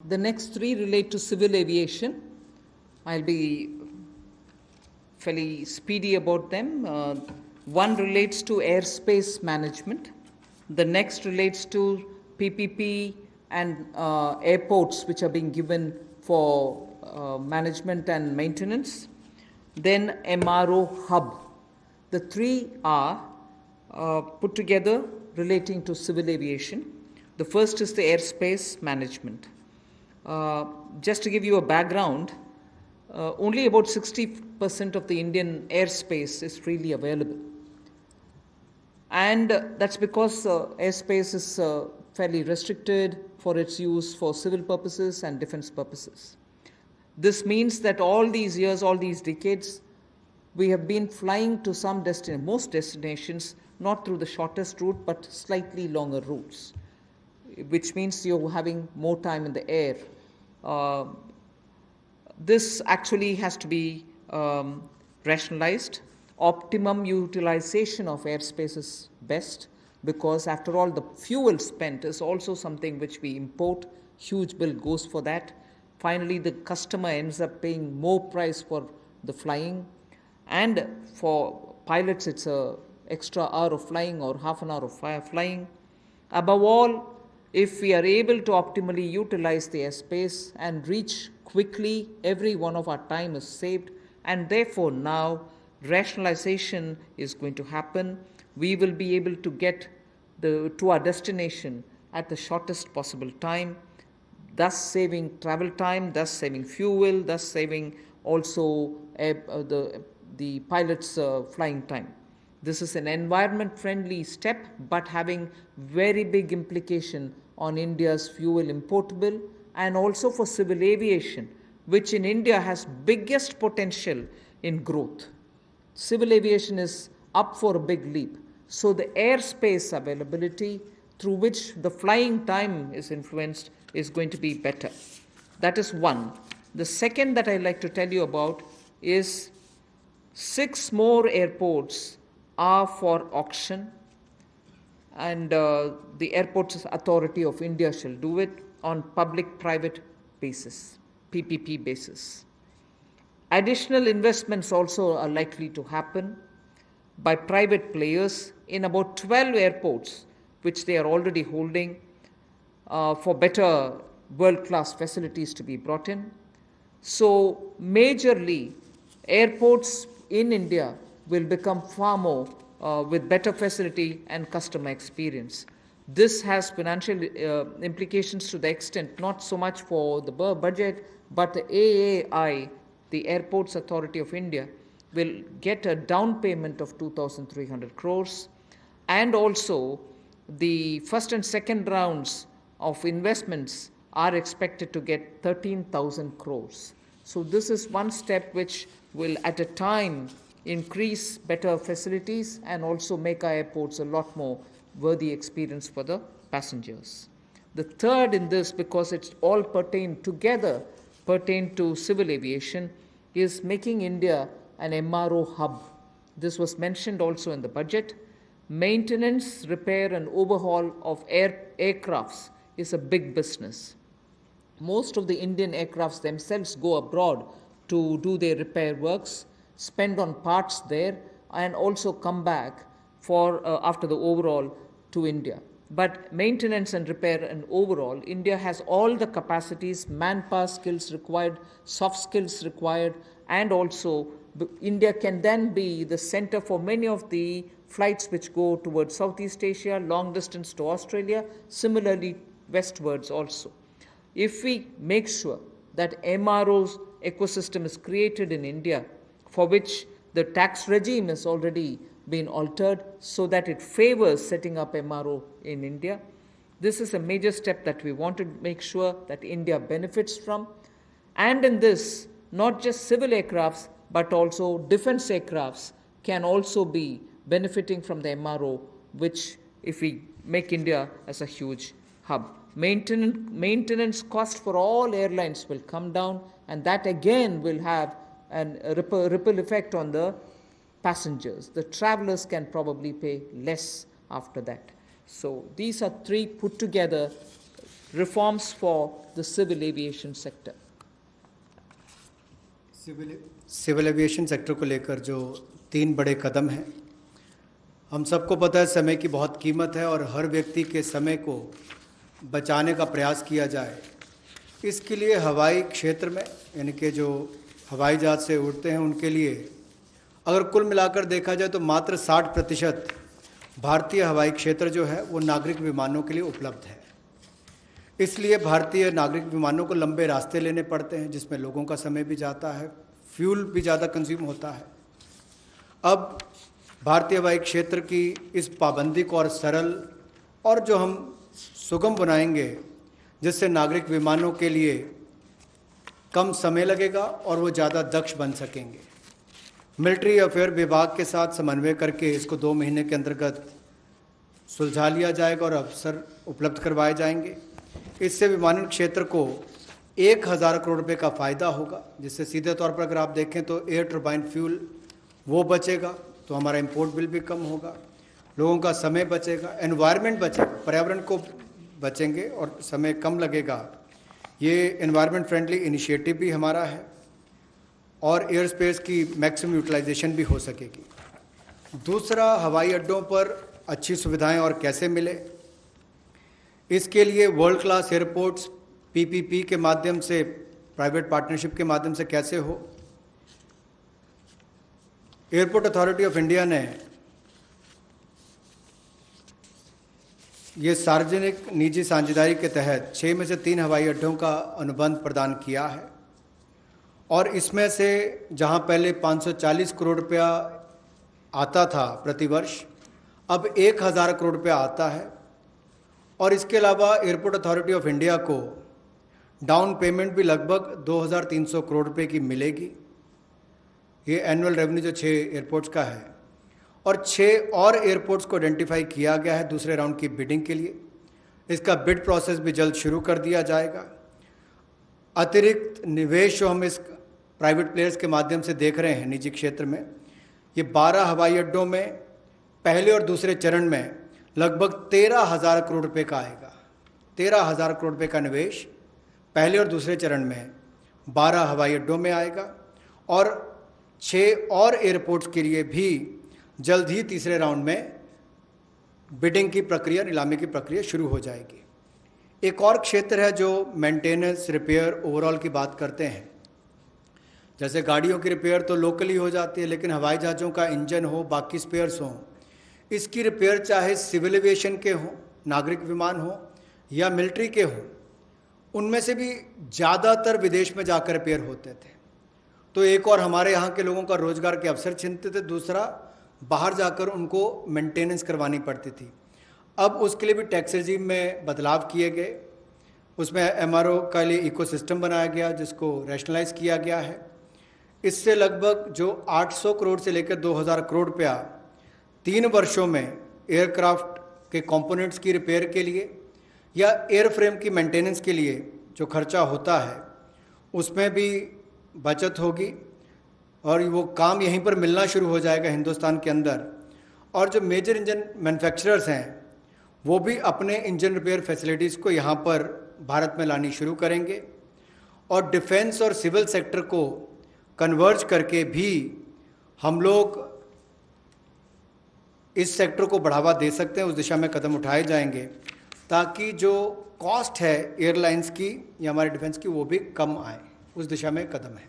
The next three relate to civil aviation. I'll be fairly speedy about them. One relates to airspace management. The next relates to PPP and airports, which are being given for management and maintenance. Then MRO hub. The three are put together relating to civil aviation. The first is the airspace management. Just to give you a background, only about 60% of the Indian airspace is freely available. And that's because airspace is fairly restricted for its use for civil purposes and defense purposes. This means that all these years, all these decades, we have been flying to some most destinations, not through the shortest route, but slightly longer routes, which means you're having more time in the air. This actually has to be rationalized. Optimum utilization of airspace is best because, after all, the fuel spent is also something which we import. Huge bill goes for that. Finally, the customer ends up paying more price for the flying, and for pilots, it's a extra hour of flying or half an hour of flying. Above all, if we are able to optimally utilize the airspace and reach quickly, every one of our time is saved, and therefore now rationalization is going to happen. We will be able to get to our destination at the shortest possible time, thus saving travel time, thus saving fuel, thus saving also the pilot's flying time. This is an environment-friendly step, but having very big implication on India's fuel import bill and also for civil aviation, which in India has biggest potential in growth. Civil aviation is up for a big leap. So the airspace availability through which the flying time is influenced is going to be better. That is one. The second that I'd like to tell you about is 6 more airports are for auction, and the Airports Authority of India shall do it on public-private basis, PPP basis. Additional investments also are likely to happen by private players in about 12 airports, which they are already holding, for better world-class facilities to be brought in. So, majorly, airports in India will become far more with better facility and customer experience. This has financial implications to the extent not so much for the budget, but the AAI, the Airports Authority of India, will get a down payment of 2,300 crores, and also the first and second rounds of investments are expected to get 13,000 crores. So this is one step which will at a time increase better facilities and also make our airports a lot more worthy experience for the passengers. The third in this, because it's all pertain to civil aviation, is making India an MRO hub. This was mentioned also in the budget. Maintenance, repair, and overhaul of aircrafts is a big business. Most of the Indian aircrafts themselves go abroad to do their repair works, spend on parts there, and also come back for after the overhaul to India. But maintenance and repair and overall, India has all the capacities, manpower skills required, soft skills required, and also India can then be the center for many of the flights which go towards Southeast Asia, long distance to Australia, similarly westwards also. If we make sure that MRO's ecosystem is created in India, for which the tax regime has already been altered so that it favors setting up MRO in India, this is a major step that we want to make sure that India benefits from. And in this, not just civil aircrafts, but also defense aircrafts can also be benefiting from the MRO, which, if we make India as a huge hub, maintenance cost for all airlines will come down, and that again will have a ripple effect on the passengers. The travelers can probably pay less after that. So these are three put together reforms for the civil aviation sector? Civil aviation sector को लेकर जो 3 बड़े कदम हैं, हम सबको पता है समय की बहुत कीमत है और हर व्यक्ति के समय को बचाने का प्रयास किया जाए। इसके लिए हवाई क्षेत्र में यानी कि जो हवाई जहाज से उड़ते हैं उनके लिए अगर कुल मिलाकर देखा जाए तो मात्र 60% भारतीय हवाई क्षेत्र जो है वो नागरिक विमानों के लिए उपलब्ध है। इसलिए भारतीय नागरिक विमानों को लंबे रास्ते लेने पड़ते हैं, जिसमें लोगों का समय भी जाता है, फ्यूल भी ज़्यादा कंज्यूम होता है। अब भारतीय हवाई क्षेत्र की इस पाबंदी को और सरल और जो हम सुगम बनाएंगे, जिससे नागरिक विमानों के लिए कम समय लगेगा और वो ज़्यादा दक्ष बन सकेंगे। मिलिट्री अफेयर विभाग के साथ समन्वय करके इसको 2 महीने के अंतर्गत सुलझा लिया जाएगा और अवसर उपलब्ध करवाए जाएंगे। इससे विमानन क्षेत्र को 1000 करोड़ रुपये का फ़ायदा होगा, जिससे सीधे तौर पर अगर आप देखें तो एयर टर्बाइन फ्यूल वो बचेगा तो हमारा इंपोर्ट बिल भी कम होगा, लोगों का समय बचेगा, एनवायरनमेंट बचेगा, पर्यावरण को बचेंगे और समय कम लगेगा। ये एनवायरनमेंट फ्रेंडली इनिशिएटिव भी हमारा है और एयर स्पेस की मैक्सिमम यूटिलाइजेशन भी हो सकेगी। दूसरा, हवाई अड्डों पर अच्छी सुविधाएं और कैसे मिले, इसके लिए वर्ल्ड क्लास एयरपोर्ट्स पीपीपी के माध्यम से, प्राइवेट पार्टनरशिप के माध्यम से कैसे हो। एयरपोर्ट अथॉरिटी ऑफ इंडिया ने ये सार्वजनिक निजी साझेदारी के तहत 6 में से 3 हवाई अड्डों का अनुबंध प्रदान किया है और इसमें से जहां पहले 540 करोड़ रुपया आता था प्रतिवर्ष, अब 1000 करोड़ रुपया आता है। और इसके अलावा एयरपोर्ट अथॉरिटी ऑफ इंडिया को डाउन पेमेंट भी लगभग 2300 करोड़ रुपए की मिलेगी। ये एनुअल रेवेन्यू जो 6 एयरपोर्ट्स का है और 6 और एयरपोर्ट्स को आइडेंटिफाई किया गया है दूसरे राउंड की बिडिंग के लिए। इसका बिड प्रोसेस भी जल्द शुरू कर दिया जाएगा। अतिरिक्त निवेश जो हम इस प्राइवेट प्लेयर्स के माध्यम से देख रहे हैं निजी क्षेत्र में, ये 12 हवाई अड्डों में पहले और दूसरे चरण में लगभग 13,000 करोड़ रुपए का आएगा। 13,000 करोड़ रुपए का निवेश पहले और दूसरे चरण में 12 हवाई अड्डों में आएगा और 6 और एयरपोर्ट्स के लिए भी जल्द ही तीसरे राउंड में बिडिंग की प्रक्रिया, नीलामी की प्रक्रिया शुरू हो जाएगी। एक और क्षेत्र है जो मेंटेनेंस, रिपेयर, ओवरऑल की बात करते हैं। जैसे गाड़ियों की रिपेयर तो लोकली हो जाती है, लेकिन हवाई जहाज़ों का इंजन हो, बाकी स्पेयर्स हों, इसकी रिपेयर चाहे सिविल एविएशन के हों, नागरिक विमान हो या मिलिट्री के हों, उनमें से भी ज़्यादातर विदेश में जाकर रिपेयर होते थे। तो एक और हमारे यहाँ के लोगों का रोजगार के अवसर छिनते थे, दूसरा बाहर जाकर उनको मेंटेनेंस करवानी पड़ती थी। अब उसके लिए भी टैक्स रेजिम में बदलाव किए गए, उसमें एमआरओ का लिए इकोसिस्टम बनाया गया जिसको रैशनलाइज किया गया है। इससे लगभग जो 800 करोड़ से लेकर 2000 करोड़ रुपया 3 वर्षों में एयरक्राफ्ट के कंपोनेंट्स की रिपेयर के लिए या एयरफ्रेम की मेंटेनेंस के लिए जो खर्चा होता है उसमें भी बचत होगी और वो काम यहीं पर मिलना शुरू हो जाएगा हिंदुस्तान के अंदर। और जो मेजर इंजन मैन्युफैक्चरर्स हैं वो भी अपने इंजन रिपेयर फैसिलिटीज़ को यहाँ पर भारत में लानी शुरू करेंगे और डिफेंस और सिविल सेक्टर को कन्वर्ज करके भी हम लोग इस सेक्टर को बढ़ावा दे सकते हैं। उस दिशा में कदम उठाए जाएंगे ताकि जो कॉस्ट है एयरलाइंस की या हमारे डिफेंस की वो भी कम आए। उस दिशा में कदम है।